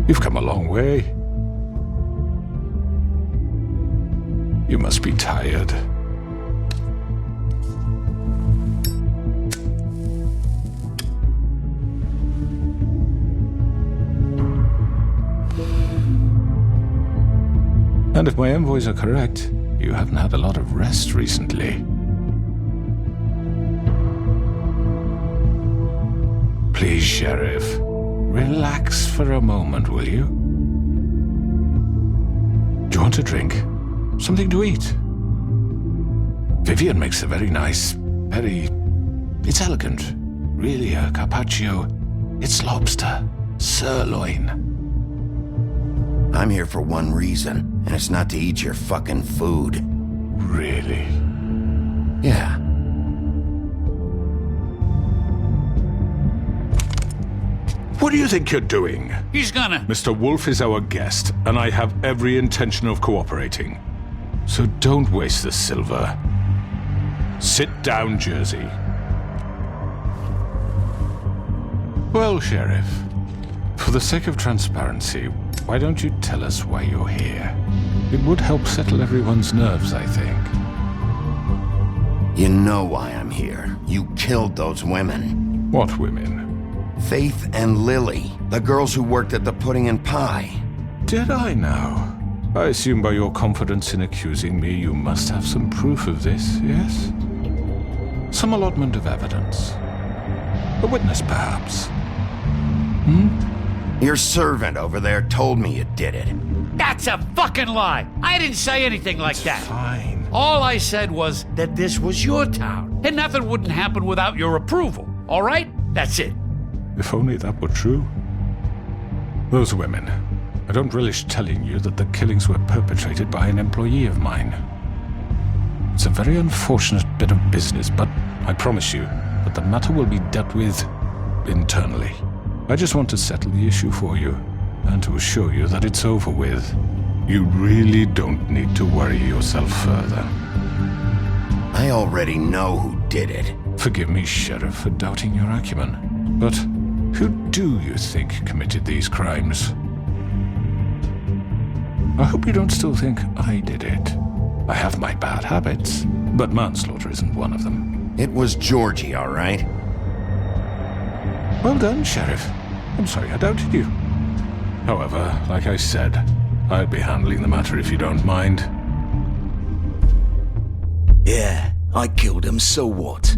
You've come a long way. You must be tired. And if my envoys are correct, you haven't had a lot of rest recently. Please, Sheriff, relax for a moment, will you? Do you want a drink? Something to eat? Vivian makes a very nice, it's elegant. Really a carpaccio. It's lobster, sirloin. I'm here for one reason, and it's not to eat your fucking food. Really? Yeah. What do you think you're doing? He's gonna... Mr. Wolf is our guest, and I have every intention of cooperating. So don't waste the silver. Sit down, Jersey. Well, Sheriff, for the sake of transparency, why don't you tell us why you're here? It would help settle everyone's nerves, I think. You know why I'm here. You killed those women. What women? Faith and Lily, the girls who worked at the Pudding and Pie. Did I now? I assume by your confidence in accusing me, you must have some proof of this, yes? Some allotment of evidence. A witness, perhaps. Your servant over there told me you did it. That's a fucking lie! I didn't say anything like that. Fine. All I said was that this was your town, and nothing wouldn't happen without your approval, all right? That's it. If only that were true. Those women. I don't relish telling you that the killings were perpetrated by an employee of mine. It's a very unfortunate bit of business, but I promise you that the matter will be dealt with internally. I just want to settle the issue for you, and to assure you that it's over with. You really don't need to worry yourself further. I already know who did it. Forgive me, Sheriff, for doubting your acumen, but who do you think committed these crimes? I hope you don't still think I did it. I have my bad habits, but manslaughter isn't one of them. It was Georgie, all right? Well done, Sheriff. I'm sorry I doubted you. However, like I said, I'd be handling the matter if you don't mind. Yeah, I killed him, so what?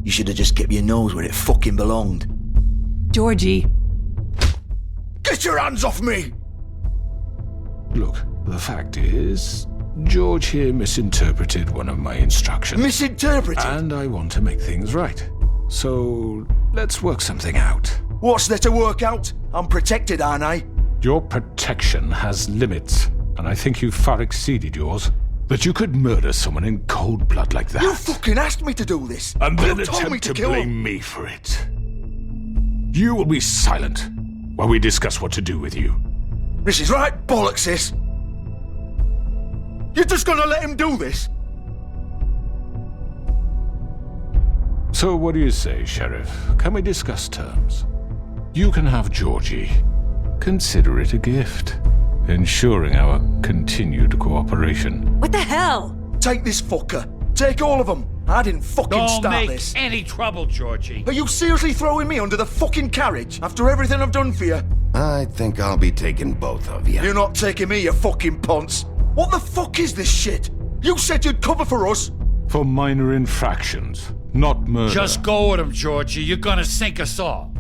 You should have just kept your nose where it fucking belonged. Georgie. Get your hands off me! Look, the fact is, George here misinterpreted one of my instructions. Misinterpreted? And I want to make things right. So, let's work something out. What's there to work out? I'm protected, aren't I? Your protection has limits, and I think you've far exceeded yours. That you could murder someone in cold blood like that. You fucking asked me to do this! And then you told me attempt to kill blame him. me for it. You will be silent while we discuss what to do with you. This is right bollocks, this! You're just gonna let him do this? So what do you say, Sheriff? Can we discuss terms? You can have Georgie. Consider it a gift, ensuring our continued cooperation. What the hell? Take this fucker. Take all of them. I didn't fucking Don't start make this. any trouble, Georgie. Are you seriously throwing me under the fucking carriage after everything I've done for you? I think I'll be taking both of you. You're not taking me, you fucking ponce. What the fuck is this shit? You said you'd cover for us. For minor infractions, not murder. Just go with him, Georgie. You're gonna sink us all.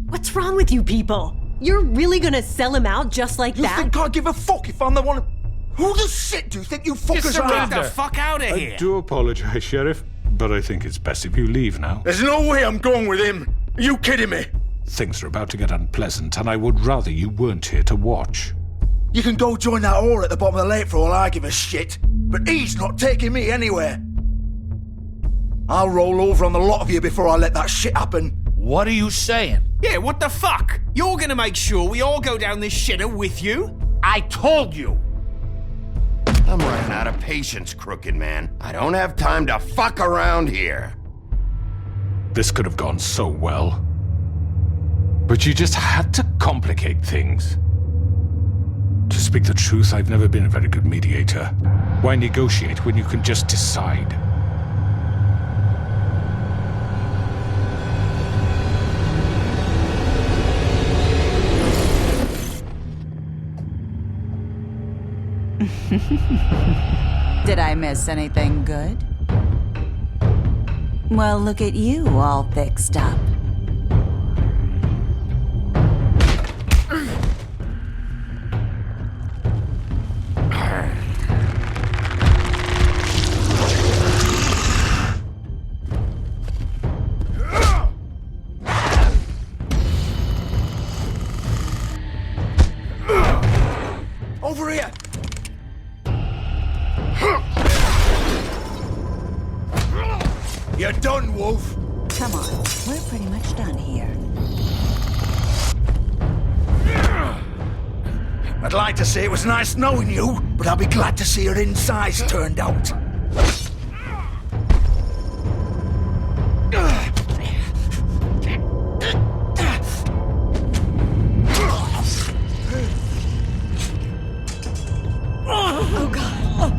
What's wrong with you people? You're really gonna sell him out just like You that? think I give a fuck if I'm the one? Who the shit do you think you fuckers are? surrender. Get the fuck out of I here! do apologize, Sheriff, but I think it's best if you leave now. There's no way I'm going with him. Are you kidding me? Things are about to get unpleasant, and I would rather you weren't here to watch. You can go join that whore at the bottom of the lake for all I give a shit. But he's not taking me anywhere. I'll roll over on the lot of you before I let that shit happen. What are you saying? Yeah, what the fuck? You're gonna make sure we all go down this shitter with you? I told you. I'm running out of patience, crooked man. I don't have time to fuck around here. This could have gone so well. But you just had to complicate things. To speak the truth, I've never been a very good mediator. Why negotiate when you can just decide? Did I miss anything good? Well, look at you, all fixed up. Over here! You're done, Wolf! Come on, we're pretty much done here. I'd like to say it was nice knowing you, but I'll be glad to see your insides turned out. Oh god.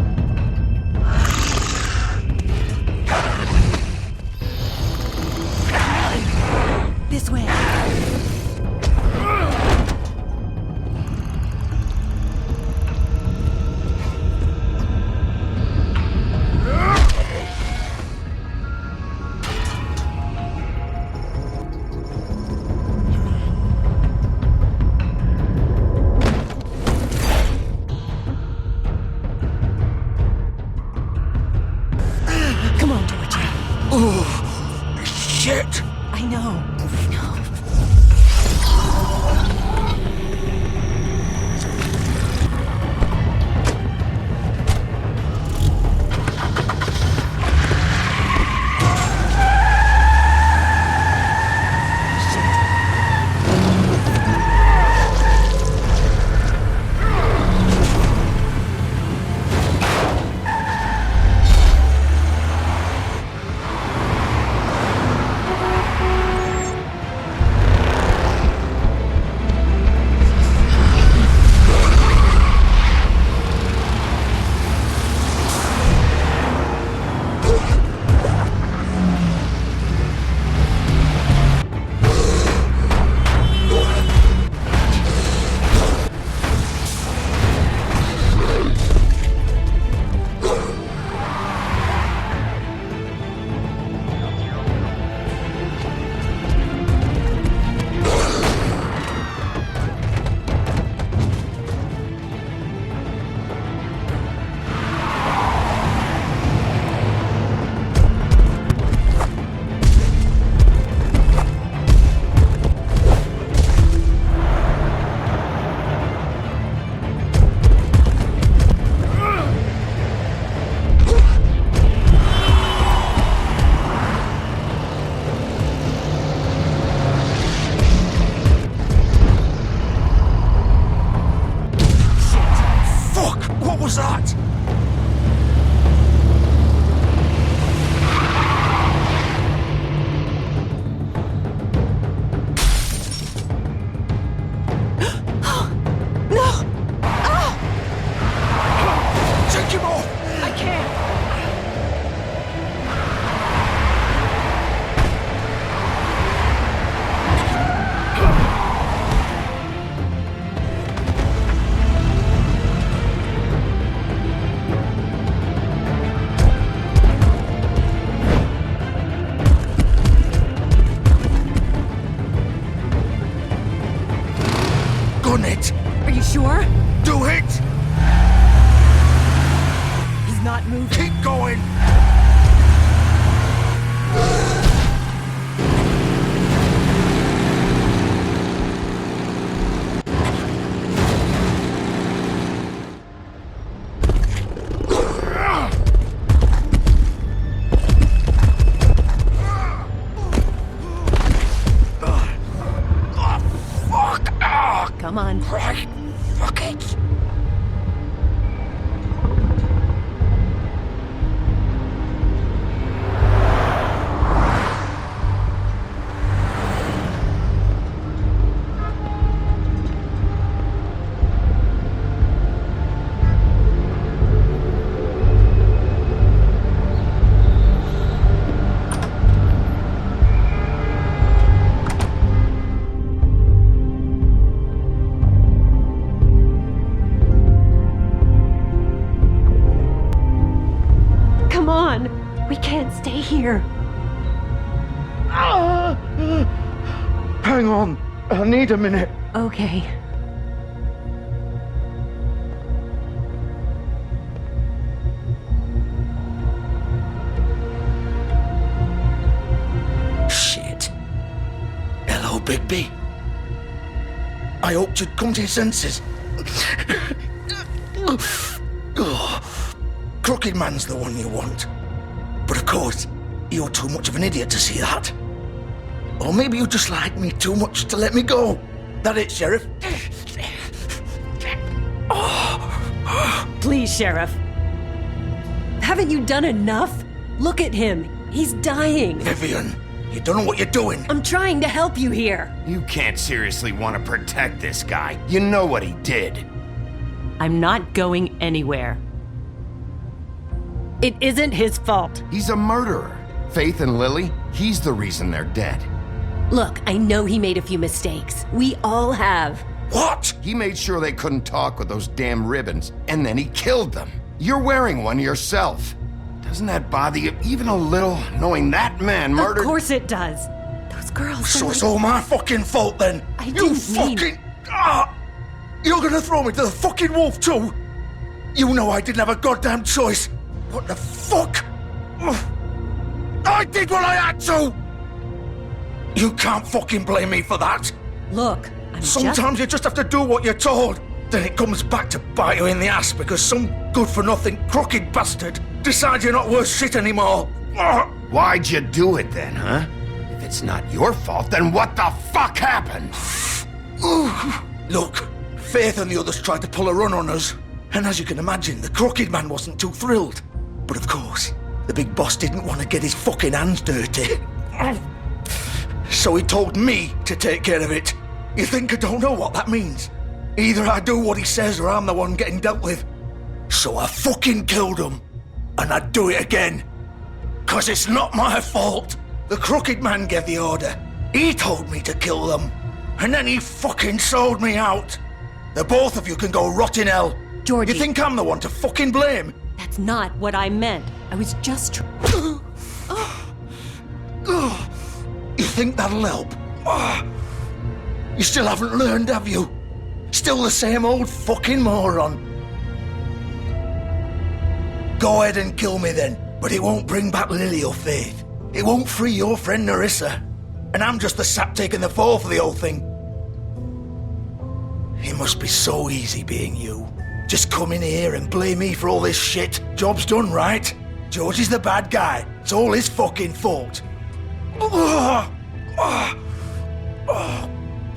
This way. Come on, Georgia. Oh, shit! I know. What was that? No! Ah! Take him off! I can't! Gun it! Are you sure? Do it! He's not moving. Keep going! Come on. Right, fuck it! here. Hang on. I need a minute. Okay. Shit. Hello, Bigby. I hoped you'd come to your senses. Crooked Man's the one you want. But of course, you're too much of an idiot to see that. Or maybe you just like me too much to let me go. That it, Sheriff? Please, Sheriff. Haven't you done enough? Look at him. He's dying. Vivian, you don't know what you're doing. I'm trying to help you here. You can't seriously want to protect this guy. You know what he did. I'm not going anywhere. It isn't his fault. He's a murderer. Faith and Lily, he's the reason they're dead. Look, I know he made a few mistakes. We all have. What? He made sure they couldn't talk with those damn ribbons, and then he killed them. You're wearing one yourself. Doesn't that bother you even a little, knowing that man murdered... Of course it does. Those girls... So it's all my fucking fault then? I didn't mean... fucking... You're gonna throw me to the fucking wolf too? You know I didn't have a goddamn choice. What the fuck? I did what I had to! You can't fucking blame me for that. Look, Sometimes you just have to do what you're told. Then it comes back to bite you in the ass because some good-for-nothing crooked bastard decides you're not worth shit anymore. Why'd you do it then, huh? If it's not your fault, then what the fuck happened? Look, Faith and the others tried to pull a run on us. And as you can imagine, the Crooked Man wasn't too thrilled. But of course, the big boss didn't want to get his fucking hands dirty. So he told me to take care of it. You think I don't know what that means? Either I do what he says or I'm the one getting dealt with. So I fucking killed him. And I'd do it again. 'Cause it's not my fault. The Crooked Man gave the order. He told me to kill them. And then he fucking sold me out. The both of you can go rot in hell. Georgie. You think I'm the one to fucking blame? That's not what I meant. I was just You think that'll help? You still haven't learned, have you? Still the same old fucking moron. Go ahead and kill me then, but it won't bring back Lily or Faith. It won't free your friend Nerissa. And I'm just the sap taking the fall for the whole thing. It must be so easy being you. Just come in here and blame me for all this shit. Job's done, right? George is the bad guy. It's all his fucking fault. But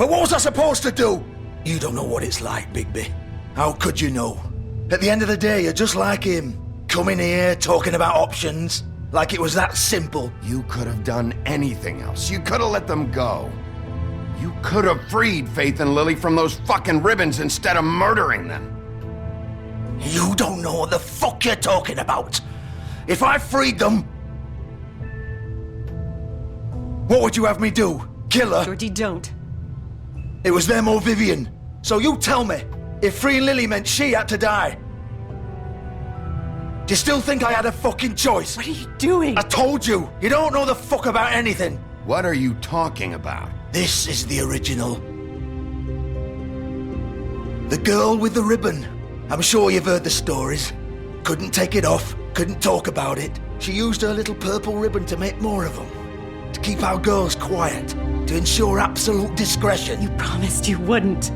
what was I supposed to do? You don't know what it's like, Bigby. How could you know? At the end of the day, you're just like him. Coming here, talking about options. Like it was that simple. You could have done anything else. You could have let them go. You could have freed Faith and Lily from those fucking ribbons instead of murdering them. You don't know what the fuck you're talking about. If I freed them... What would you have me do? Kill her? Georgie, don't. It was them or Vivian. So you tell me, if freeing Lily meant she had to die. Do you still think I had a fucking choice? What are you doing? I told you, you don't know the fuck about anything. What are you talking about? This is the original. The girl with the ribbon. I'm sure you've heard the stories. Couldn't take it off, couldn't talk about it. She used her little purple ribbon to make more of them. To keep our girls quiet, to ensure absolute discretion. You promised you wouldn't.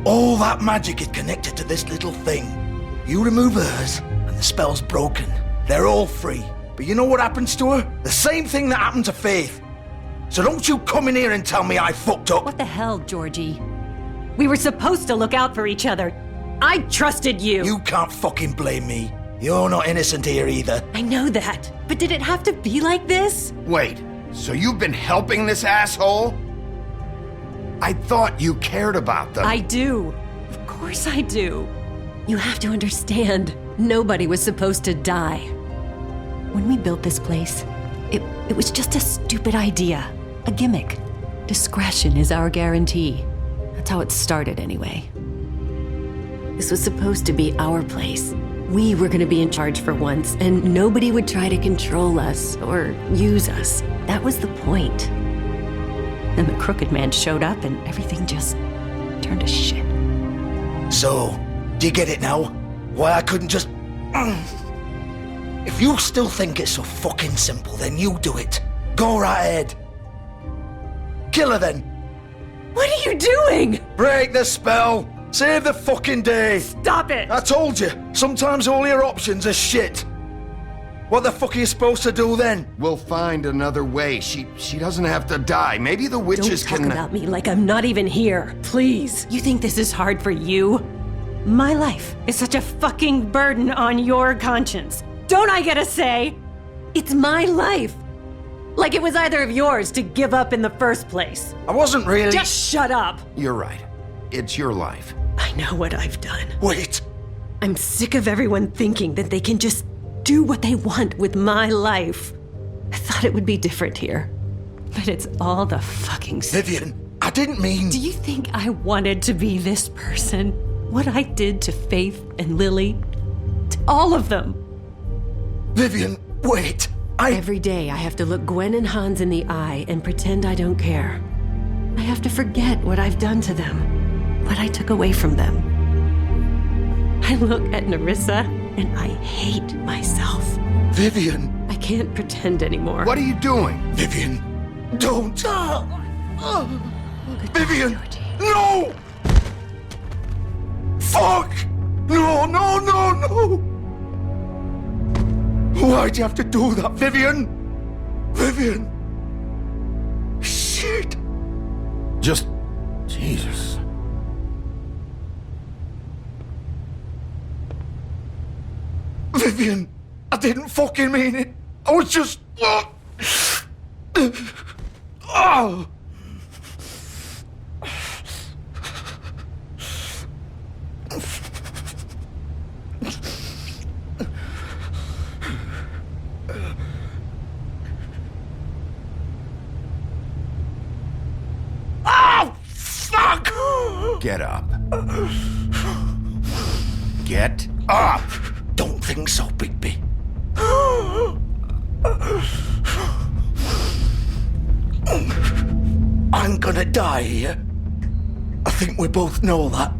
All that magic is connected to this little thing. You remove hers, and the spell's broken. They're all free. But you know what happens to her? The same thing that happened to Faith. So don't you come in here and tell me I fucked up. What the hell, Georgie? We were supposed to look out for each other. I trusted you. You can't fucking blame me. You're not innocent here either. I know that. But did it have to be like this? Wait, so you've been helping this asshole? I thought you cared about them. I do. Of course I do. You have to understand, nobody was supposed to die. When we built this place, it was just a stupid idea. A gimmick. Discretion is our guarantee. That's how it started anyway. This was supposed to be our place. We were gonna be in charge for once, and nobody would try to control us or use us. That was the point. Then the crooked man showed up and everything just turned to shit. So, do you get it now? Why I couldn't just... If you still think it's so fucking simple, then you do it. Go right ahead. Kill her then. What are you doing? Break the spell. Save the fucking day. Stop it! I told you, sometimes all your options are shit. What the fuck are you supposed to do then? We'll find another way. She doesn't have to die. Maybe the witches Don't talk can... about me like I'm not even here. Please. You think this is hard for you? My life is such a fucking burden on your conscience. Don't I get a say? It's my life. Like it was either of yours to give up in the first place. I wasn't really... Just shut up. You're right. It's your life. I know what I've done. Wait. I'm sick of everyone thinking that they can just do what they want with my life. I thought it would be different here. But it's all the fucking... Vivian, I didn't mean... Do you think I wanted to be this person? What I did to Faith and Lily? To all of them? Vivian, wait. Every day I have to look Gwen and Hans in the eye and pretend I don't care. I have to forget what I've done to them, what I took away from them. I look at Nerissa and I hate myself. Vivian. I can't pretend anymore. What are you doing? Vivian, don't. Vivian, Georgie. no! Fuck! No, no, no, no! Why'd you have to do that, Vivian? Vivian! Shit! Just... Jesus. Vivian, I didn't fucking mean it. I was just... Oh! Get up. Get up! Don't think so, Bigby. I'm gonna die here. I think we both know that.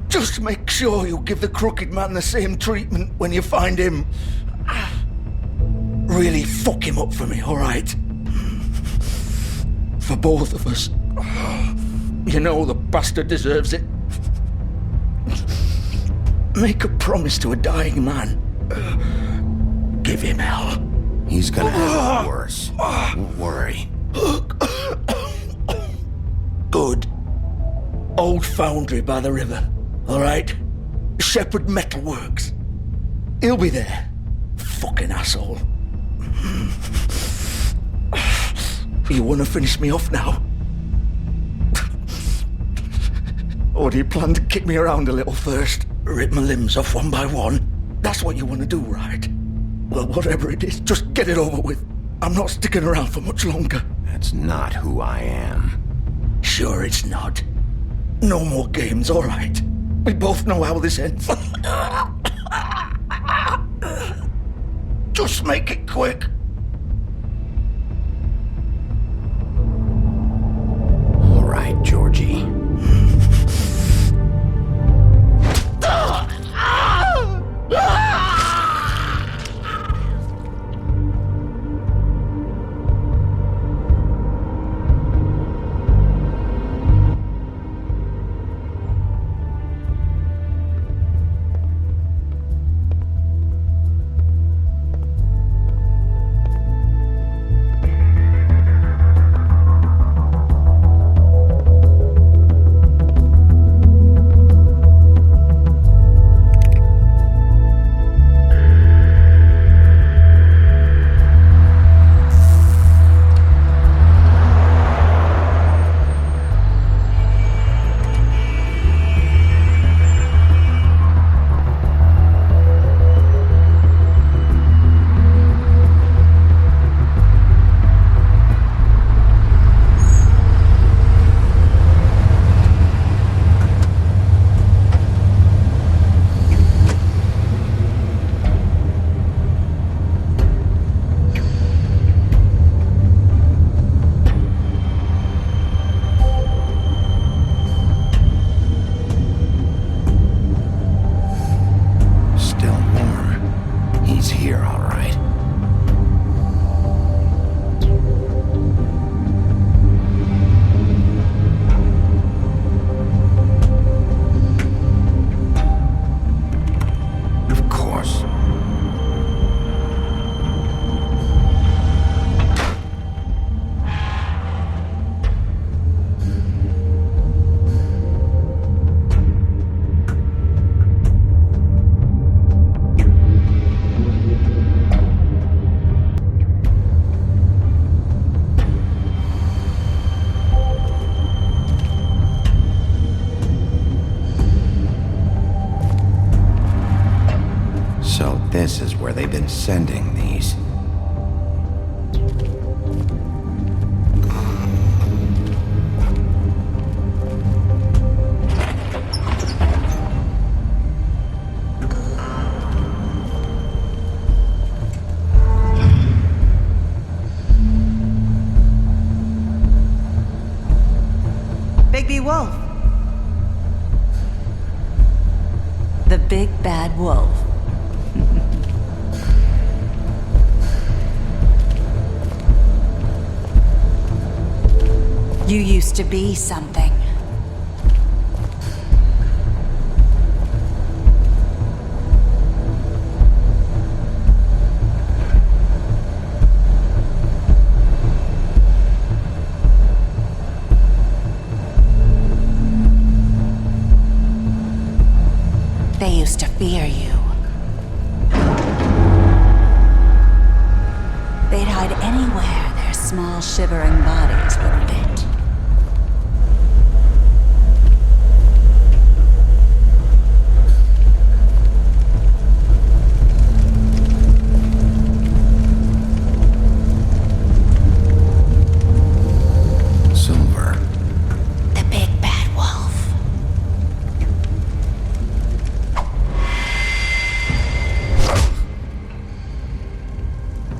Just make sure you give the crooked man the same treatment when you find him. Really fuck him up for me, alright? For both of us. You know the bastard deserves it. Make a promise to a dying man. Give him hell. He's gonna have it worse. Don't worry. Good. Old foundry by the river, alright? Shepherd Metalworks. He'll be there. Fucking asshole. You wanna finish me off now? Or do you plan to kick me around a little first? Rip my limbs off one by one? That's what you want to do, right? Well, whatever it is, just get it over with. I'm not sticking around for much longer. That's not who I am. Sure it's not. No more games, all right? We both know how this ends. Just make it quick. All right, Georgie. they've been sending these. Bigby Wolf. The big bad wolf. You used to be something. They used to fear you. They'd hide anywhere their small, shivering bodies would fit. Silver. The big bad wolf.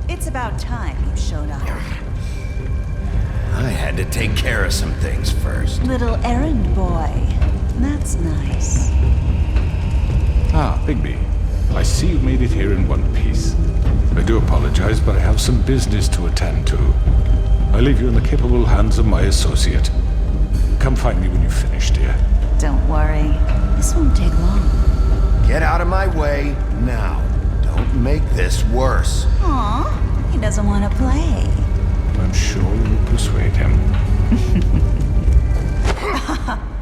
It's about time you showed up. I had to take care of some things first. Little errand boy. That's nice. Ah, Bigby. I see you made it here in one piece. I do apologize, but I have some business to attend to. I leave you in the capable hands of my associate. Come find me when you've finished, dear. Don't worry. This won't take long. Get out of my way now. Don't make this worse. Aw, he doesn't want to play. I'm sure you'll persuade him.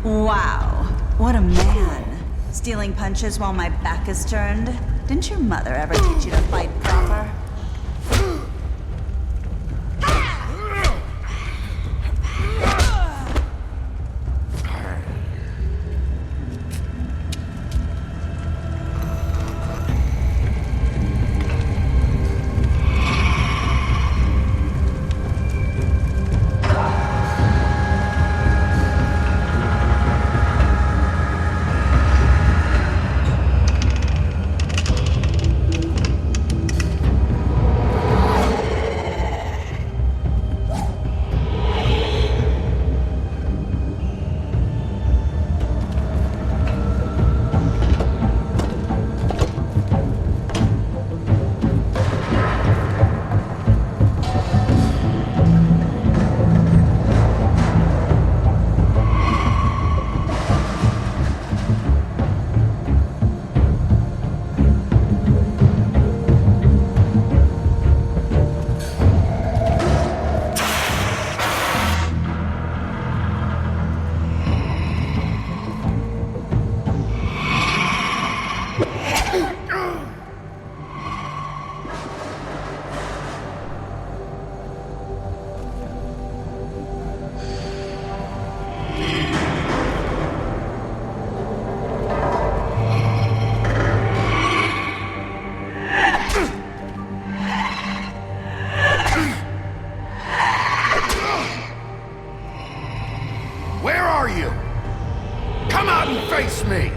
Wow, what a man. Stealing punches while my back is turned. Didn't your mother ever teach you to fight proper? Where are you? Come out and face me!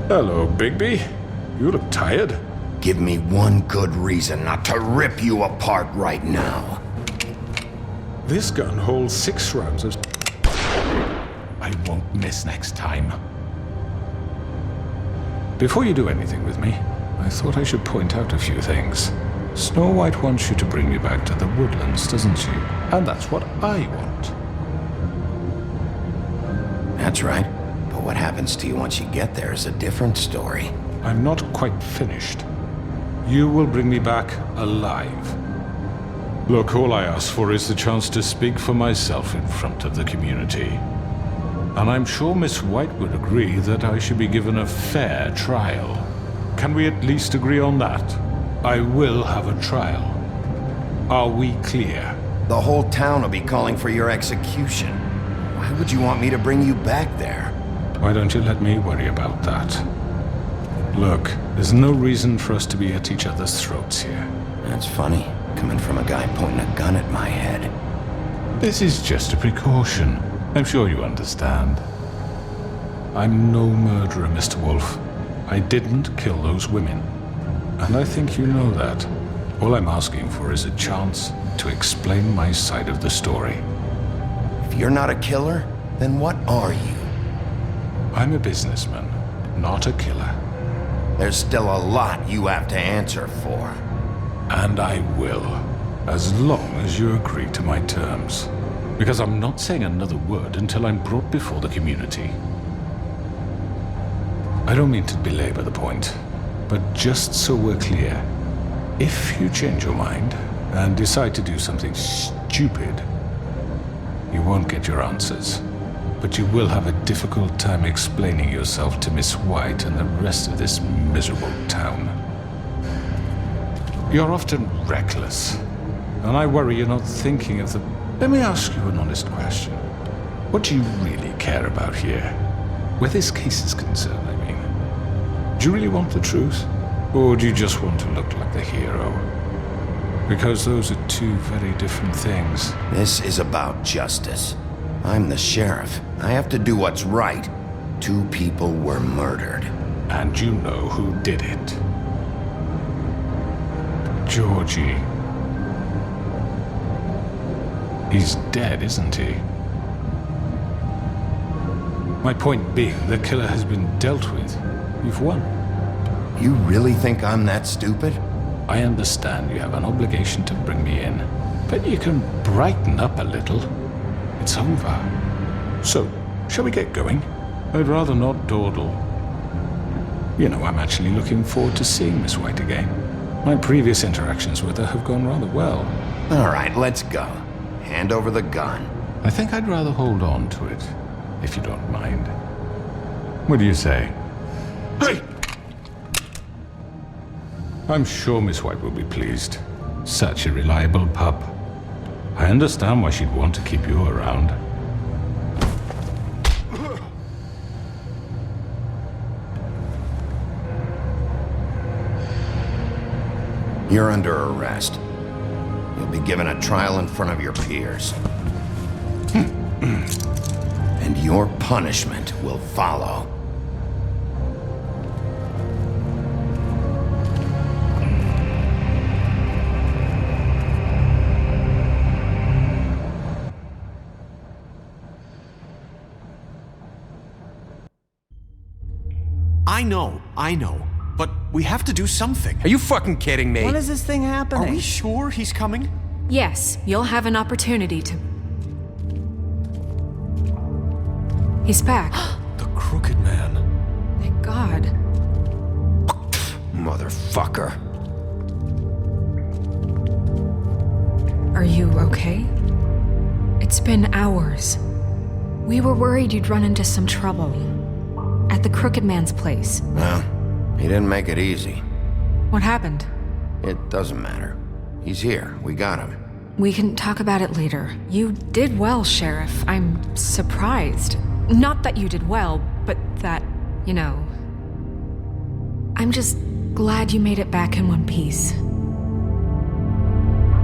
Hello, Bigby. You look tired. Give me one good reason not to rip you apart right now. This gun holds 6 rounds of... I won't miss next time. Before you do anything with me, I thought I should point out a few things. Snow White wants you to bring me back to the woodlands, doesn't she? And that's what I want. That's right. But what happens to you once you get there is a different story. I'm not quite finished. You will bring me back alive. Look, all I ask for is the chance to speak for myself in front of the community. And I'm sure Miss White would agree that I should be given a fair trial. Can we at least agree on that? I will have a trial. Are we clear? The whole town will be calling for your execution. Why would you want me to bring you back there? Why don't you let me worry about that? Look, there's no reason for us to be at each other's throats here. That's funny, coming from a guy pointing a gun at my head. This is just a precaution. I'm sure you understand. I'm no murderer, Mr. Wolf. I didn't kill those women. And I think you know that. All I'm asking for is a chance to explain my side of the story. If you're not a killer, then what are you? I'm a businessman, not a killer. There's still a lot you have to answer for. And I will, as long as you agree to my terms. Because I'm not saying another word until I'm brought before the community. I don't mean to belabor the point, but just so we're clear, if you change your mind and decide to do something stupid, you won't get your answers. But you will have a difficult time explaining yourself to Miss White and the rest of this miserable town. You're often reckless, and I worry you're not thinking of the... Let me ask you an honest question. What do you really care about here? Where this case is concerned, I mean. Do you really want the truth? Or do you just want to look like the hero? Because those are two very different things. This is about justice. I'm the sheriff. I have to do what's right. 2 people were murdered. And you know who did it. Georgie. He's dead, isn't he? My point being, the killer has been dealt with. You've won. You really think I'm that stupid? I understand you have an obligation to bring me in, but you can brighten up a little. It's over. So, shall we get going? I'd rather not dawdle. You know, I'm actually looking forward to seeing Miss White again. My previous interactions with her have gone rather well. All right, let's go. Hand over the gun. I think I'd rather hold on to it, if you don't mind. What do you say? Hey! I'm sure Miss White will be pleased. Such a reliable pup. I understand why she'd want to keep you around. You're under arrest. You'll be given a trial in front of your peers. And your punishment will follow. I know. But we have to do something. Are you fucking kidding me? When is this thing happening? Are we sure he's coming? Yes, you'll have an opportunity to... He's back. The Crooked Man. Thank God. Motherfucker. Are you okay? It's been hours. We were worried you'd run into some trouble. At the Crooked Man's place. Well, he didn't make it easy. What happened? It doesn't matter. He's here. We got him. We can talk about it later. You did well, Sheriff. I'm surprised. Not that you did well, but that, you know... I'm just glad you made it back in one piece.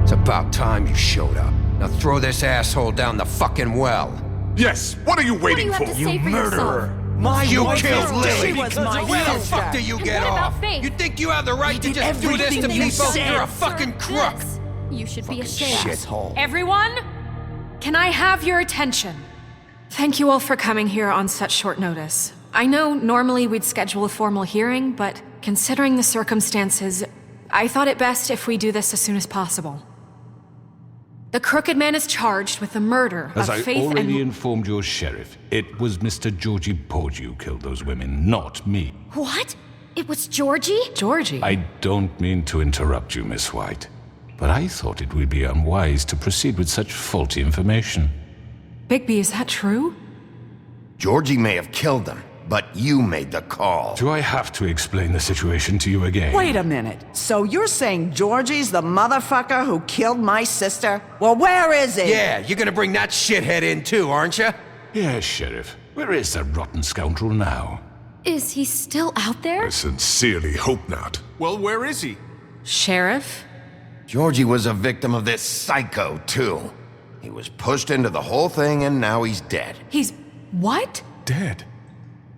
It's about time you showed up. Now throw this asshole down the fucking well. Yes, what are you waiting for? You murderer! My You wife killed is Lily. dead She was because my of Where the you. sister. fuck do you And get what about off? Faith? You think you have the right to did just do this to everything you people? said. You're a fucking crook. Yes. You should be ashamed. Shithole. Everyone, can I have your attention? Thank you all for coming here on such short notice. I know normally we'd schedule a formal hearing, but considering the circumstances, I thought it best if we do this as soon as possible. The Crooked Man is charged with the murder As of I Faith already and... informed your sheriff, it was Mr. Georgie Porgy who killed those women, not me. What? It was Georgie? Georgie. I don't mean to interrupt you, Miss White, but I thought it would be unwise to proceed with such faulty information. Bigby, is that true? Georgie may have killed them, but you made the call. Do I have to explain the situation to you again? Wait a minute. So you're saying Georgie's the motherfucker who killed my sister? Well, where is he? Yeah, you're gonna bring that shithead in too, aren't you? Yes, Sheriff. Where is that rotten scoundrel now? Is he still out there? I sincerely hope not. Well, where is he? Sheriff? Georgie was a victim of this psycho, too. He was pushed into the whole thing and now he's dead. He's... what? Dead.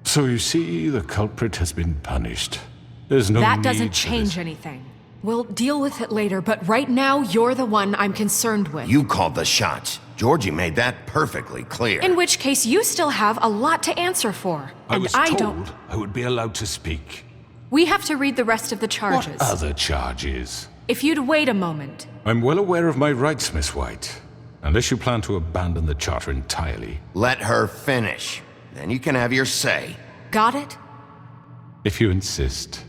So you see, the culprit has been punished. There's no That need doesn't for change this. anything. We'll deal with it later, but right now, you're the one I'm concerned with. You called the shots. Georgie made that perfectly clear. In which case, you still have a lot to answer for. I And was don't. told I would be allowed to speak. We have to read the rest of the charges. What other charges? If you'd wait a moment. I'm well aware of my rights, Miss White. Unless you plan to abandon the charter entirely. Let her finish. Then you can have your say. Got it? If you insist.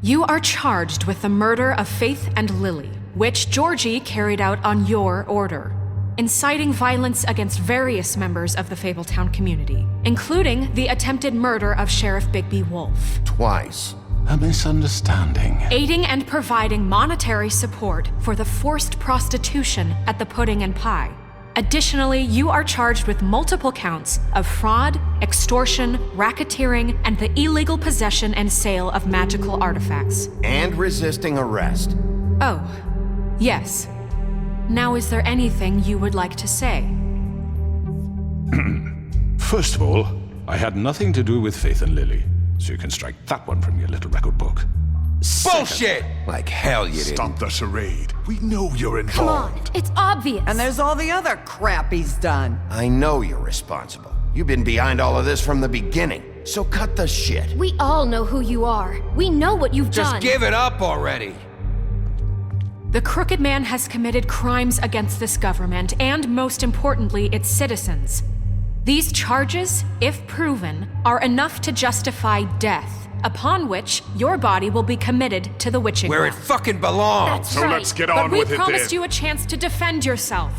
You are charged with the murder of Faith and Lily, which Georgie carried out on your order, inciting violence against various members of the Fabletown community, including the attempted murder of Sheriff Bigby Wolf. Twice. A misunderstanding. Aiding and providing monetary support for the forced prostitution at the Pudding and Pie. Additionally, you are charged with multiple counts of fraud, extortion, racketeering, and the illegal possession and sale of magical artifacts. And resisting arrest. Oh, yes. Now, is there anything you would like to say? First of all, I had nothing to do with Faith and Lily, so you can strike that one from your little record book. Bullshit! Like hell you didn't. Stop the charade. We know you're Come on, involved. it's obvious. And there's all the other crap he's done. I know you're responsible. You've been behind all of this from the beginning. So cut the shit. We all know who you are. We know what you've Just done. give it up already. The Crooked Man has committed crimes against this government and, most importantly, its citizens. These charges, if proven, are enough to justify death, upon which your body will be committed to the witching Where it well. fucking belongs. That's So right. let's get But on we with it promised then. you a chance to defend yourself,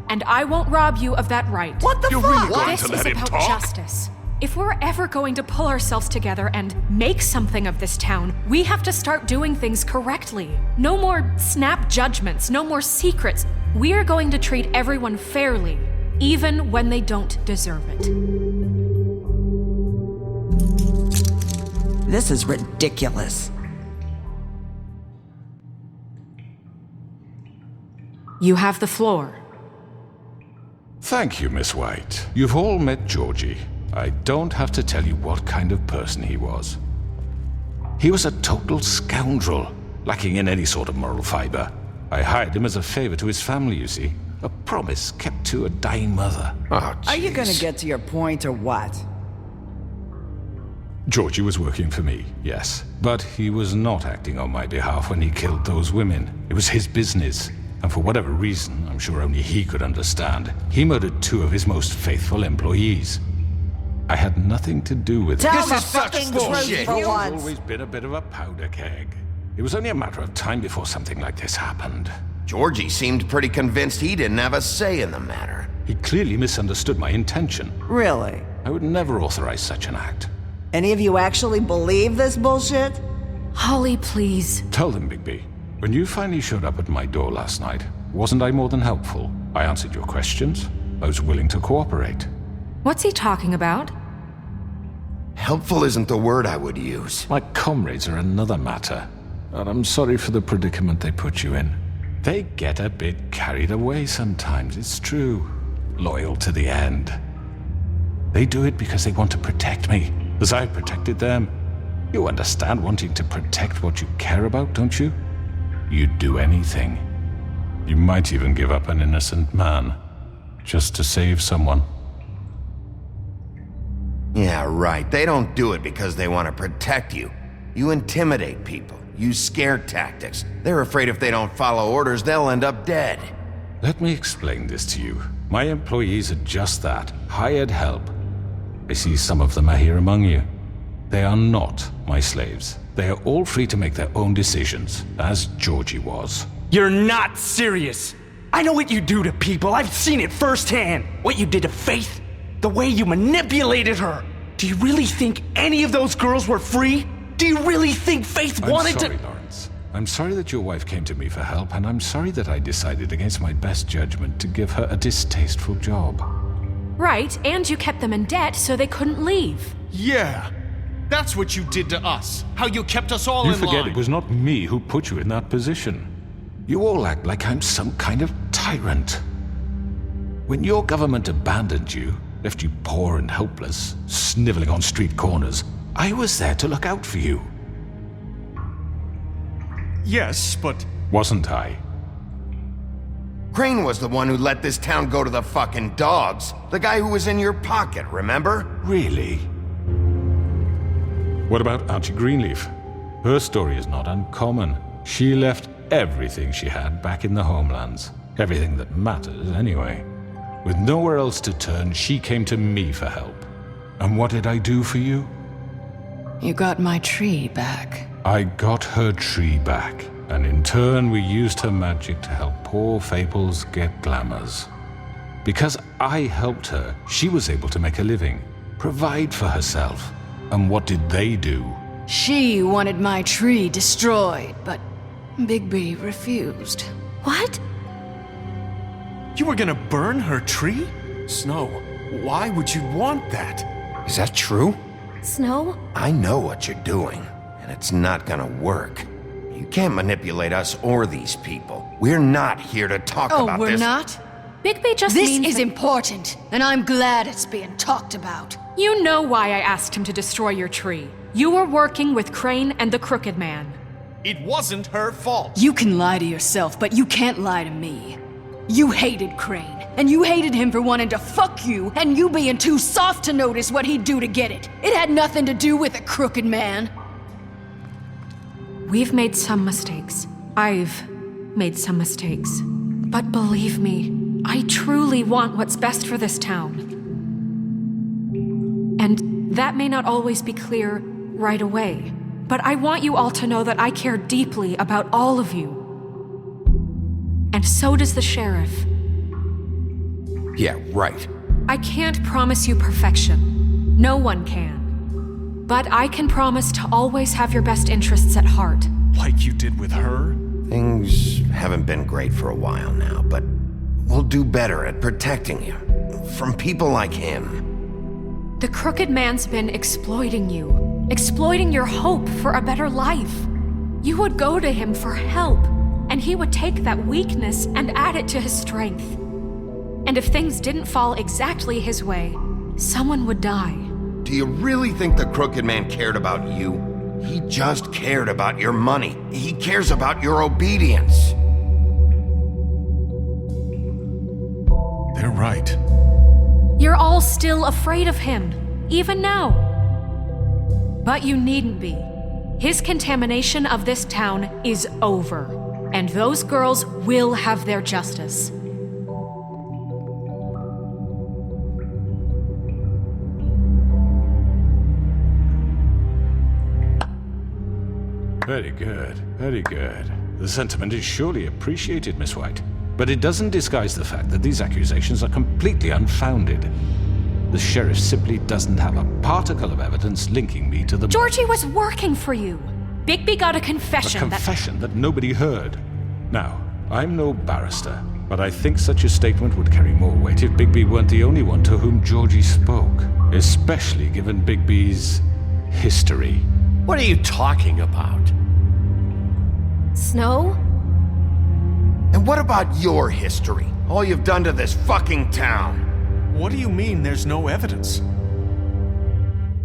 and I won't rob you of that right. What the You're fuck? really going This to is let him about talk? justice. If we're ever going to pull ourselves together and make something of this town, we have to start doing things correctly. No more snap judgments, no more secrets. We are going to treat everyone fairly, even when they don't deserve it. This is ridiculous. You have the floor. Thank you, Miss White. You've all met Georgie. I don't have to tell you what kind of person he was. He was a total scoundrel, lacking in any sort of moral fiber. I hired him as a favor to his family, you see. A promise kept to a dying mother. Oh, Are you gonna jeez. get to your point or what? Georgie was working for me, yes. But he was not acting on my behalf when he killed those women. It was his business. And for whatever reason, I'm sure only he could understand, he murdered 2 of his most faithful employees. I had nothing to do with it. Tell This the is such fucking bullshit. truth for He's once. always been a bit of a powder keg. It was only a matter of time before something like this happened. Georgie seemed pretty convinced he didn't have a say in the matter. He clearly misunderstood my intention. Really? I would never authorize such an act. Any of you actually believe this bullshit? Holly, please. Tell them, Bigby. When you finally showed up at my door last night, wasn't I more than helpful? I answered your questions. I was willing to cooperate. What's he talking about? Helpful isn't the word I would use. My comrades are another matter. And I'm sorry for the predicament they put you in. They get a bit carried away sometimes, it's true. Loyal to the end. They do it because they want to protect me, as I protected them. You understand wanting to protect what you care about, don't you? You'd do anything. You might even give up an innocent man, just to save someone. Yeah, right. They don't do it because they want to protect you. You intimidate people, use scare tactics. They're afraid if they don't follow orders, they'll end up dead. Let me explain this to you. My employees are just that, hired help. I see some of them are here among you. They are not my slaves. They are all free to make their own decisions, as Georgie was. You're not serious. I know what you do to people. I've seen it firsthand. What you did to Faith, the way you manipulated her. Do you really think any of those girls were free? Do you really think Faith wanted I'm sorry, Lawrence. I'm sorry that your wife came to me for help, and I'm sorry that I decided against my best judgment to give her a distasteful job. Right, and you kept them in debt so they couldn't leave. Yeah. That's what you did to us. How you kept us all You in forget line. it was not me who put you in that position. You all act like I'm some kind of tyrant. When your government abandoned you, left you poor and helpless, sniveling on street corners, I was there to look out for you. Yes, but... Wasn't I? Crane was the one who let this town go to the fucking dogs. The guy who was in your pocket, remember? Really? What about Auntie Greenleaf? Her story is not uncommon. She left everything she had back in the homelands. Everything that matters, anyway. With nowhere else to turn, she came to me for help. And what did I do for you? You got my tree back. I got her tree back, and in turn we used her magic to help poor Fables get glamours. Because I helped her, she was able to make a living, provide for herself. And what did they do? She wanted my tree destroyed, but Bigby refused. What? You were gonna burn her tree? Snow, why would you want that? Is that true? Snow? I know what you're doing, and it's not gonna work. You can't manipulate us or these people. We're not here to talk about this. Oh, we're not? Bigby just This means is that- important, and I'm glad it's being talked about. You know why I asked him to destroy your tree. You were working with Crane and the Crooked Man. It wasn't her fault. You can lie to yourself, but you can't lie to me. You hated Crane, and you hated him for wanting to fuck you, and you being too soft to notice what he'd do to get it. It had nothing to do with a Crooked Man. We've made some mistakes. I've made some mistakes. But believe me, I truly want what's best for this town. And that may not always be clear right away, but I want you all to know that I care deeply about all of you. And so does the sheriff. Yeah, right. I can't promise you perfection. No one can. But I can promise to always have your best interests at heart. Like you did with her? Things haven't been great for a while now, but we'll do better at protecting you from people like him. The Crooked Man's been exploiting you, exploiting your hope for a better life. You would go to him for help, and he would take that weakness and add it to his strength. And if things didn't fall exactly his way, someone would die. Do you really think the Crooked Man cared about you? He just cared about your money. He cares about your obedience. They're right. You're all still afraid of him, even now. But you needn't be. His contamination of this town is over, and those girls will have their justice. Very good, very good. The sentiment is surely appreciated, Miss White. But it doesn't disguise the fact that these accusations are completely unfounded. The sheriff simply doesn't have a particle of evidence linking me to the... Georgie was working for you. Bigby got a confession A confession that nobody heard. Now, I'm no barrister, but I think such a statement would carry more weight if Bigby weren't the only one to whom Georgie spoke. Especially given Bigby's history. What are you talking about? Snow? And what about your history? All you've done to this fucking town? What do you mean there's no evidence?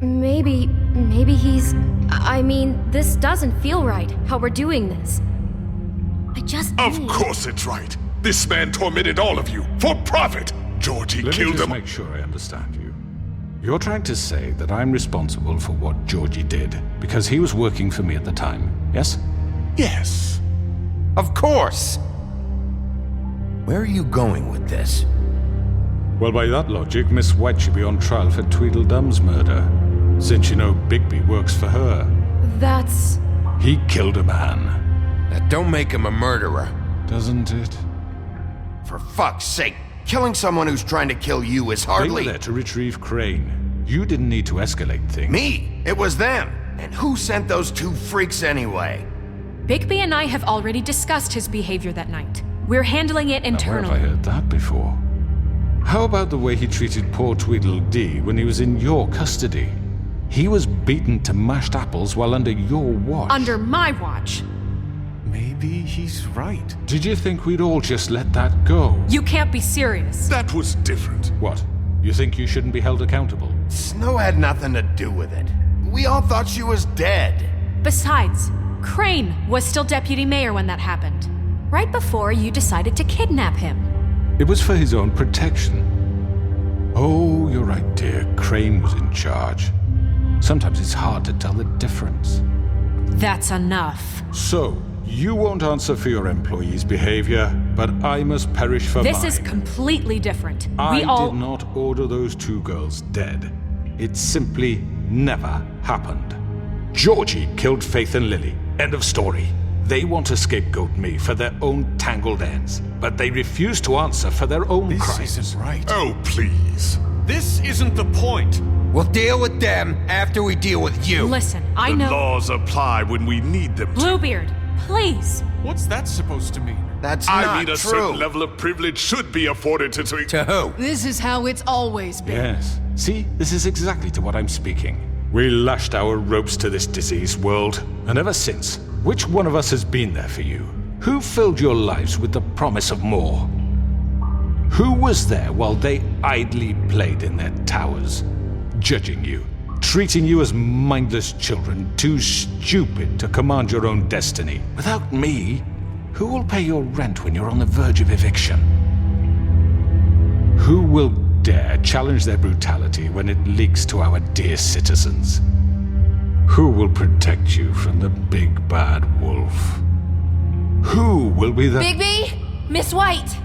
Maybe he's... I mean, this doesn't feel right, how we're doing this. I just Of need... course it's right. This man tormented all of you, for profit! Georgie Let me killed just him. make sure I understand you. You're trying to say that I'm responsible for what Georgie did because he was working for me at the time, yes? Yes. Of course! Where are you going with this? Well, by that logic, Miss White should be on trial for Tweedledum's murder, since you know Bigby works for her. That's... He killed a man. That don't make him a murderer. Doesn't it? For fuck's sake, killing someone who's trying to kill you is They were hardly... there to retrieve Crane. You didn't need to escalate things. Me? It was them. And who sent those two freaks anyway? Bigby and I have already discussed his behavior that night. We're handling it Now, internally. where have I heard that before? How about the way he treated poor Tweedledee when he was in your custody? He was beaten to mashed apples while under your watch. Under my watch. Maybe he's right. Did you think we'd all just let that go? You can't be serious. That was different. What? You think you shouldn't be held accountable? Snow had nothing to do with it. We all thought she was dead. Besides, Crane was still deputy mayor when that happened. Right before you decided to kidnap him. It was for his own protection. Oh, you're right, dear. Crane was in charge. Sometimes it's hard to tell the difference. That's enough. So, you won't answer for your employees' behavior, but I must perish for mine. This is completely different. I We all... did not order those two girls dead. It simply never happened. Georgie killed Faith and Lily. End of story. They want to scapegoat me for their own tangled ends, but they refuse to answer for their own This crimes. isn't right. Oh, please. This isn't the point. We'll deal with them after we deal with you. Listen, I The know... laws apply when we need them to. Bluebeard, please. What's that supposed to mean? That's I not mean, a true. certain level of privilege should be afforded to... To who? This is how it's always been. Yes. See, this is exactly to what I'm speaking. We lashed our ropes to this diseased world, and ever since, which one of us has been there for you? Who filled your lives with the promise of more? Who was there while they idly played in their towers, judging you, treating you as mindless children, too stupid to command your own destiny? Without me, who will pay your rent when you're on the verge of eviction? Who will dare challenge their brutality when it leaks to our dear citizens? Who will protect you from the big bad wolf? Who will be the... Bigby? Miss White!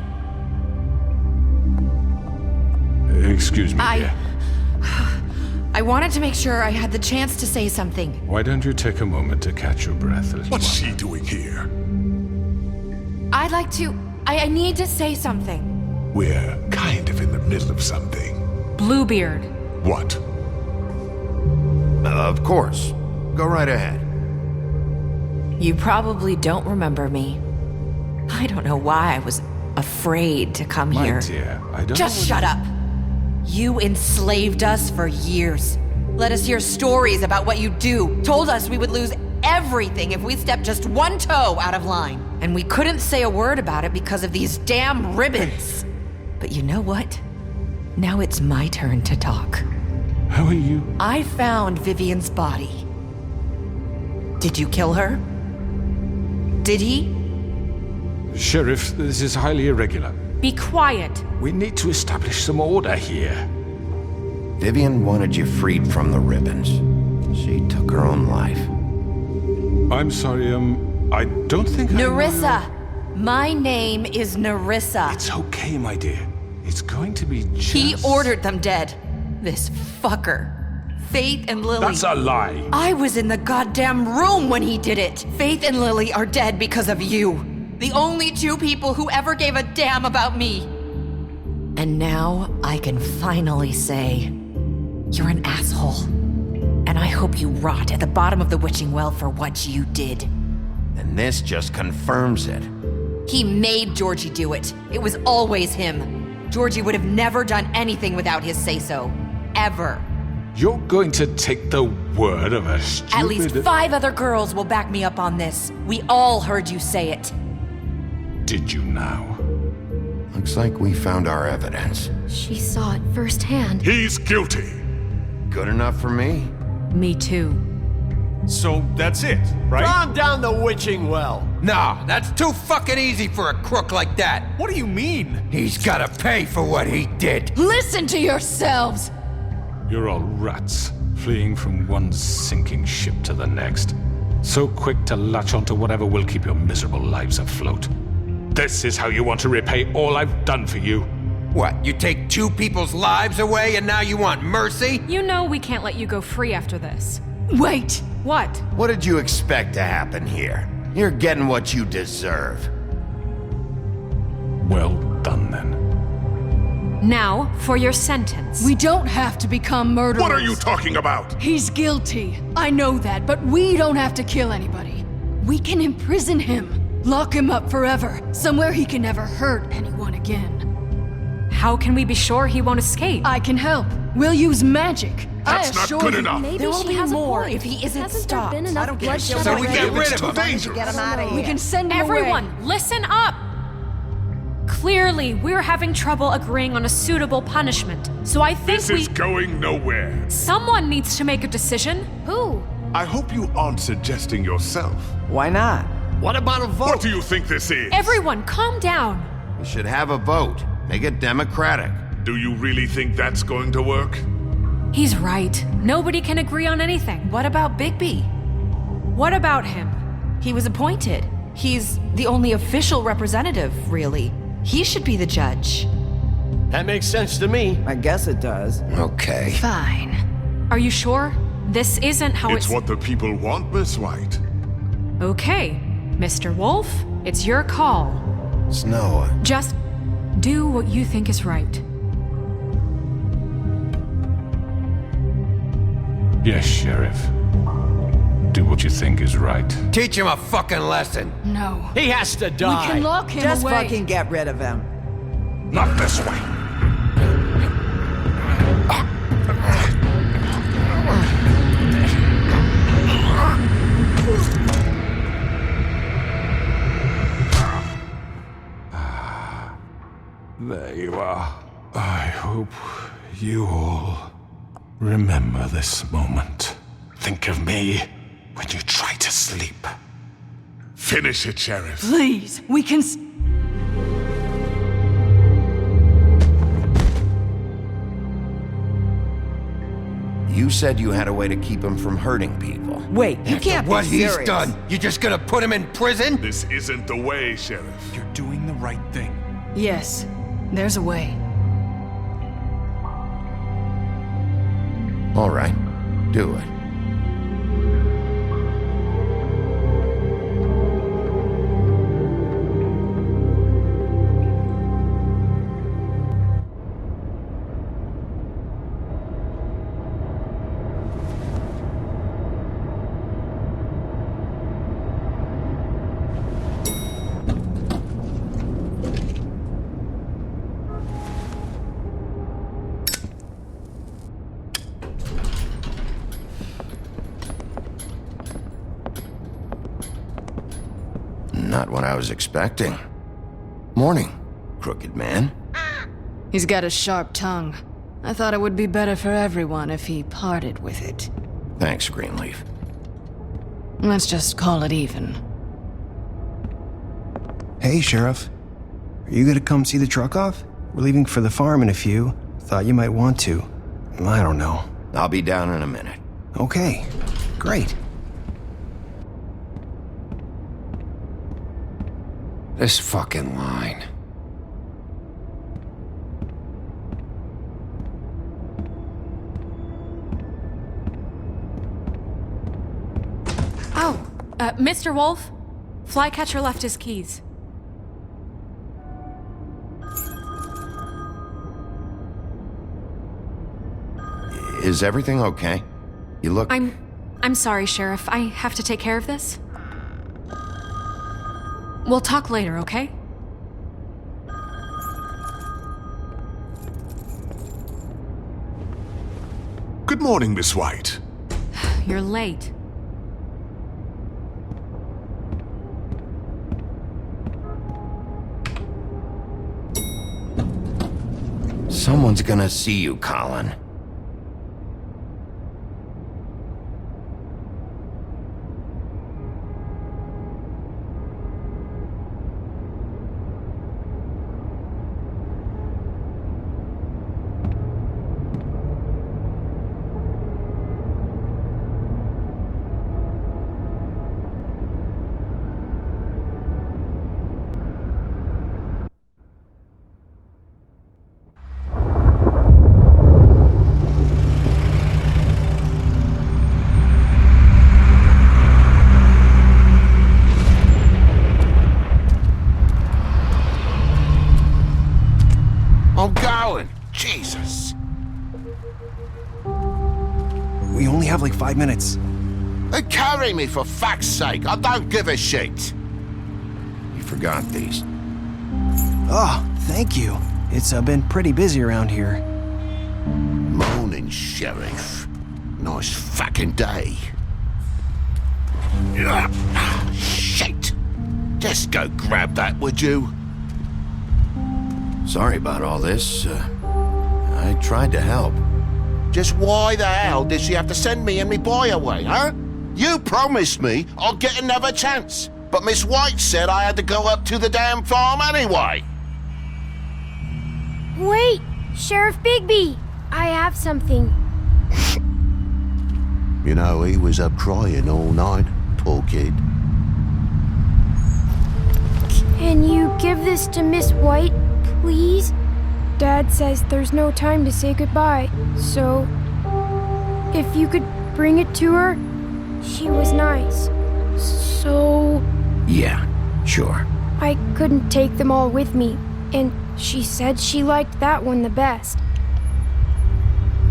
Excuse me, dear. I wanted to make sure I had the chance to say something. Why don't you take a moment to catch your breath a little What's while? she doing here? I'd like to... I need to say something. We're kind of in the middle of something. Bluebeard. What? Of course. Go right ahead. You probably don't remember me. I don't know why I was afraid to come My here. dear, I don't Just know shut up. You enslaved us for years. Let us hear stories about what you do. Told us we would lose everything if we stepped just one toe out of line. And we couldn't say a word about it because of these damn ribbons. But you know what? Now it's my turn to talk. How are you? I found Vivian's body. Did you kill her? Did he? Sheriff, this is highly irregular. Be quiet. We need to establish some order here. Vivian wanted you freed from the ribbons. She took her own life. I'm sorry, I don't think Nerissa! My name is Nerissa. It's okay, my dear. It's going to be just... He ordered them dead. This fucker. Faith and Lily. That's a lie. I was in the goddamn room when he did it. Faith and Lily are dead because of you. The only two people who ever gave a damn about me. And now I can finally say, you're an asshole. And I hope you rot at the bottom of the witching well for what you did. And this just confirms it. He made Georgie do it. It was always him. Georgie would have never done anything without his say-so. Ever. You're going to take the word of a stupid... At least 5 other girls will back me up on this. We all heard you say it. Did you now? Looks like we found our evidence. She saw it firsthand. He's guilty. good enough for me. Me too. So that's it, right? Calm down the witching well. Nah, that's too fucking easy for a crook like that. What do you mean? He's gotta pay for what he did. Listen to yourselves! You're all rats, fleeing from one sinking ship to the next. So quick to latch onto whatever will keep your miserable lives afloat. This is how you want to repay all I've done for you? What, you take two people's lives away and now you want mercy? You know we can't let you go free after this. Wait! What? What did you expect to happen here? You're getting what you deserve. Well done, then. Now, for your sentence. We don't have to become murderers. What are you talking about? He's guilty. I know that, but we don't have to kill anybody. We can imprison him. Lock him up forever. Somewhere he can never hurt anyone again. How can we be sure he won't escape? I can help. We'll use magic. That's not good enough. Maybe there will be more if he isn't stopped. Been enough bloodshed So we get already? rid of him. Get him out of here. We can send him Everyone, away. listen up! Clearly, we're having trouble agreeing on a suitable punishment, so I think This is going nowhere. Someone needs to make a decision. Who? I hope you aren't suggesting yourself. Why not? What about a vote? What do you think this is? Everyone, calm down. We should have a vote. Make it democratic. Do you really think that's going to work? He's right. Nobody can agree on anything. What about Bigby? What about him? He was appointed. He's the only official representative, really. He should be the judge. That makes sense to me. I guess it does. Okay. Fine. Are you sure? This isn't how It's what the people want, Miss White. Okay, Mr. Wolf, it's your call. Snow. Just do what you think is right. Yes, Sheriff. Do what you think is right. Teach him a fucking lesson. No. He has to We die. can lock him Just away. fucking get rid of him. Not this way. There you are. I hope you all remember this moment. Think of me when you try to sleep. Finish it, Sheriff. Please, we can. You said you had a way to keep him from hurting people. Wait, you After can't what be he's serious. done, you just gonna put him in prison? This isn't the way, Sheriff. You're doing the right thing. Yes, there's a way. All right, do it. Not what I was expecting. Morning, crooked man. He's got a sharp tongue. I thought it would be better for everyone if he parted with it. Thanks, Greenleaf. Let's just call it even. Hey, Sheriff. Are you gonna come see the truck off? We're leaving for the farm in a few. Thought you might want to. I don't know. I'll be down in a minute. Okay, great. This fucking line. Oh, Mr. Wolf, Flycatcher left his keys. Is everything okay? You look... I'm sorry, Sheriff. I have to take care of this. We'll talk later, okay? Good morning, Miss White. You're late. Someone's gonna see you, Colin. I'm going. Jesus. We only have like 5 minutes. Carry me for fuck's sake. I don't give a shit. You forgot these. Oh, thank you. It's been pretty busy around here. Morning, Sheriff. Nice fucking day. Shit. Just go grab that, would you? Sorry about all this. I tried to help. Just why the hell did she have to send me and me boy away, huh? You promised me I'll get another chance, but Miss White said I had to go up to the damn farm anyway. Wait, Sheriff Bigby, I have something. You know, he was up crying all night, poor kid. Can you give this to Miss White, please? Dad says there's no time to say goodbye, so if you could bring it to her, she was nice. So... Yeah, sure. I couldn't take them all with me, and she said she liked that one the best.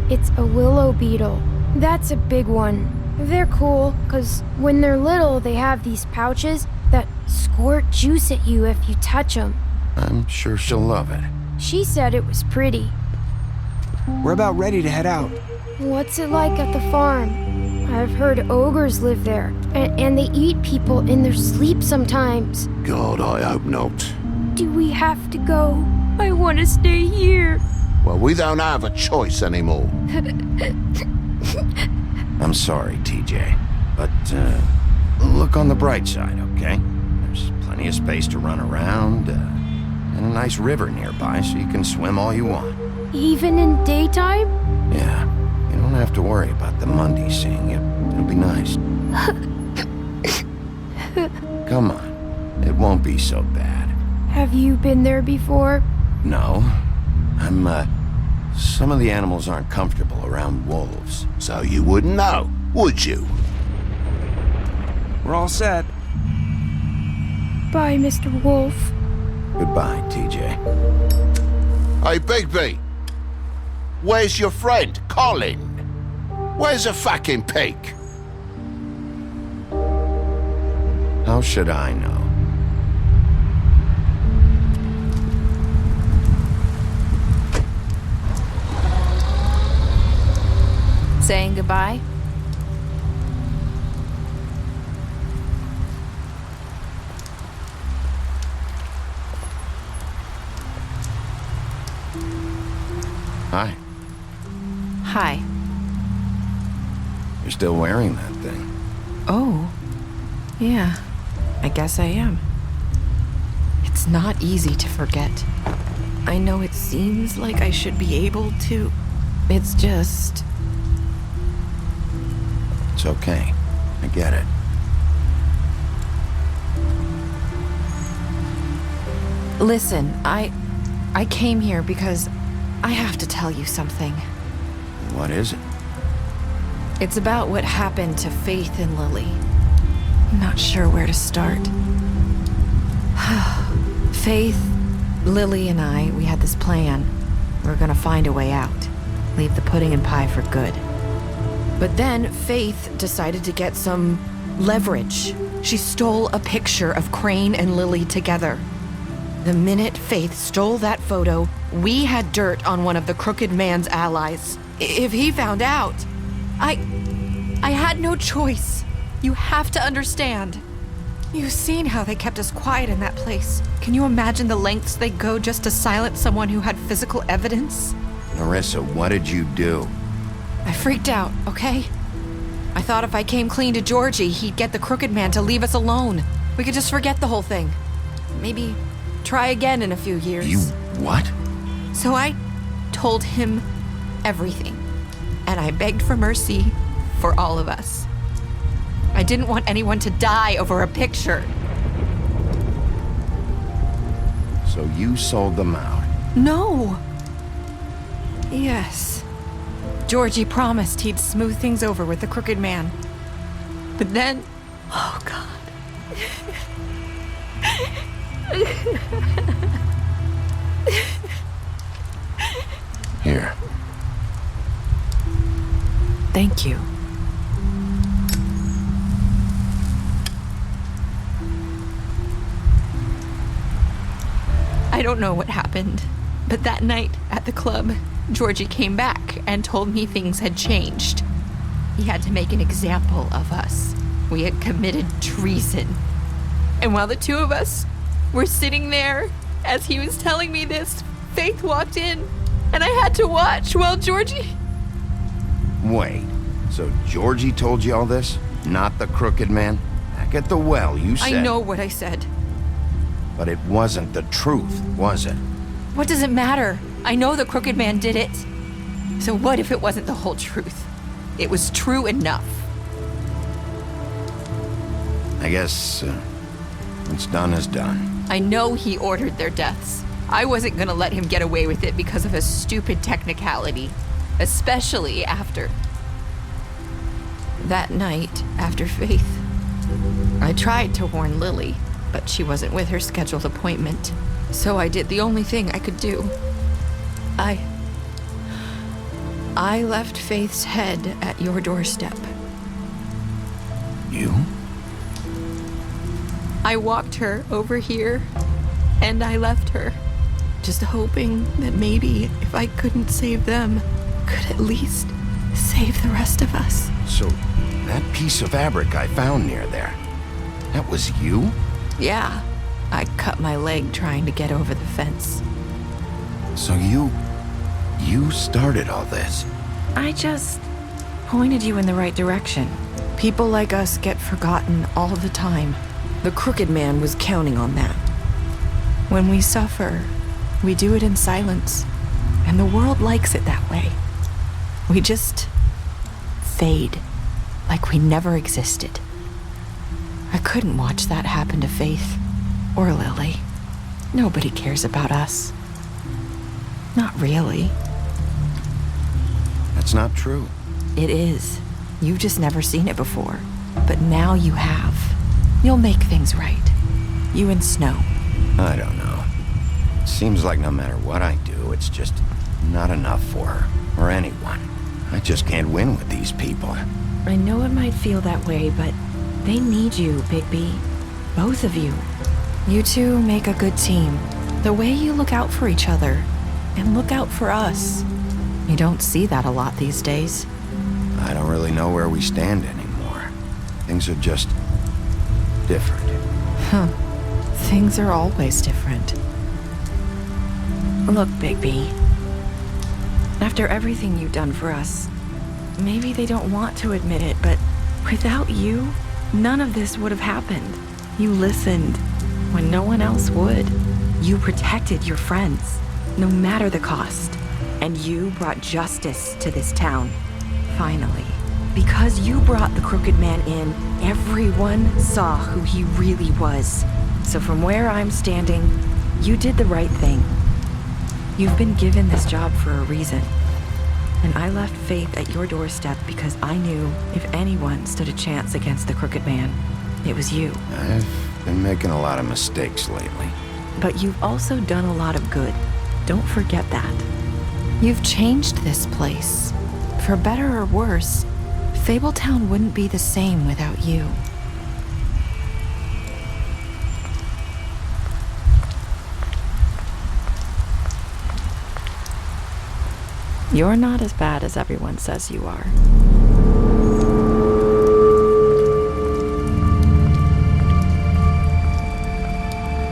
It's a willow beetle. That's a big one. They're cool, 'cause when they're little, they have these pouches that squirt juice at you if you touch them. I'm sure she'll love it. She said it was pretty. We're about ready to head out. What's it like at the farm? I've heard ogres live there, and they eat people in their sleep sometimes. God, I hope not. Do we have to go? I want to stay here. Well, we don't have a choice anymore. I'm sorry, TJ, but look on the bright side, okay? There's plenty of space to run around, and a nice river nearby so you can swim all you want. Even in daytime? Yeah, you don't have to worry about the Monday seeing you. It'll be nice. Come on, it won't be so bad. Have you been there before? No, some of the animals aren't comfortable around wolves. So you wouldn't know, would you? We're all set. Bye, Mr. Wolf. Goodbye, TJ. Hey, Bigby. Where's your friend, Colin? Where's the fucking pig? How should I know? Saying goodbye? Hi. Hi. You're still wearing that thing. Oh. Yeah. I guess I am. It's not easy to forget. I know it seems like I should be able to. It's just... It's okay. I get it. Listen, I came here because I have to tell you something. What is it? It's about what happened to Faith and Lily. I'm not sure where to start. Faith, Lily, and I, we had this plan. We were gonna find a way out. Leave the pudding and pie for good. But then Faith decided to get some leverage. She stole a picture of Crane and Lily together. The minute Faith stole that photo, we had dirt on one of the crooked man's allies. If he found out, I had no choice. You have to understand. You've seen how they kept us quiet in that place. Can you imagine the lengths they go just to silence someone who had physical evidence? Narissa, what did you do? I freaked out, okay? I thought if I came clean to Georgie, he'd get the crooked man to leave us alone. We could just forget the whole thing. Maybe try again in a few years. You what? So I told him everything. And I begged for mercy for all of us. I didn't want anyone to die over a picture. So you sold them out? No. Yes. Georgie promised he'd smooth things over with the crooked man. But then... Oh, God. Thank you. I don't know what happened, but that night at the club, Georgie came back and told me things had changed. He had to make an example of us. We had committed treason. And while the two of us were sitting there, as he was telling me this, Faith walked in, and I had to watch while Georgie... Wait, so Georgie told you all this? Not the crooked man? Back at the well, you said... I know what I said. But it wasn't the truth, was it? What does it matter? I know the crooked man did it. So what if it wasn't the whole truth? It was true enough. I guess, what's done is done. I know he ordered their deaths. I wasn't gonna let him get away with it because of a stupid technicality. Especially after... that night, after Faith. I tried to warn Lily, but she wasn't with her scheduled appointment. So I did the only thing I could do. I left Faith's head at your doorstep. You? I walked her over here, and I left her, just hoping that maybe if I couldn't save them, could at least save the rest of us. So, that piece of fabric I found near there, that was you? Yeah, I cut my leg trying to get over the fence. So you started all this? I just pointed you in the right direction. People like us get forgotten all the time. The crooked man was counting on that. When we suffer, we do it in silence, and the world likes it that way. We just fade, like we never existed. I couldn't watch that happen to Faith or Lily. Nobody cares about us. Not really. That's not true. It is. You've just never seen it before. But now you have. You'll make things right. You and Snow. I don't know. It seems like no matter what I do, it's just not enough for her, or anyone. I just can't win with these people. I know it might feel that way, but they need you, Bigby. Both of you. You two make a good team. The way you look out for each other, and look out for us. You don't see that a lot these days. I don't really know where we stand anymore. Things are just different. Huh. Things are always different. Look, Bigby. After everything you've done for us, maybe they don't want to admit it, but without you, none of this would have happened. You listened when no one else would. You protected your friends, no matter the cost. And you brought justice to this town. Finally. Because you brought the crooked man in, everyone saw who he really was. So from where I'm standing, you did the right thing. You've been given this job for a reason. And I left Faith at your doorstep because I knew if anyone stood a chance against the crooked man, it was you. I've been making a lot of mistakes lately. But you've also done a lot of good. Don't forget that. You've changed this place. For better or worse, Fabletown wouldn't be the same without you. You're not as bad as everyone says you are.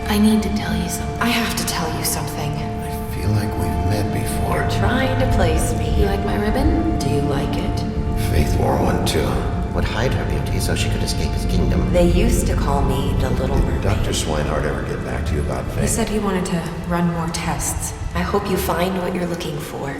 I need to tell you something. I have to tell you something. I feel like we've met before. You're trying to place me. You like my ribbon? Do you like it? Faith wore one too. Would hide her beauty so she could escape his kingdom. They used to call me the Little Mermaid. Dr. Swinehart ever get back to you about Faith? He said he wanted to run more tests. I hope you find what you're looking for.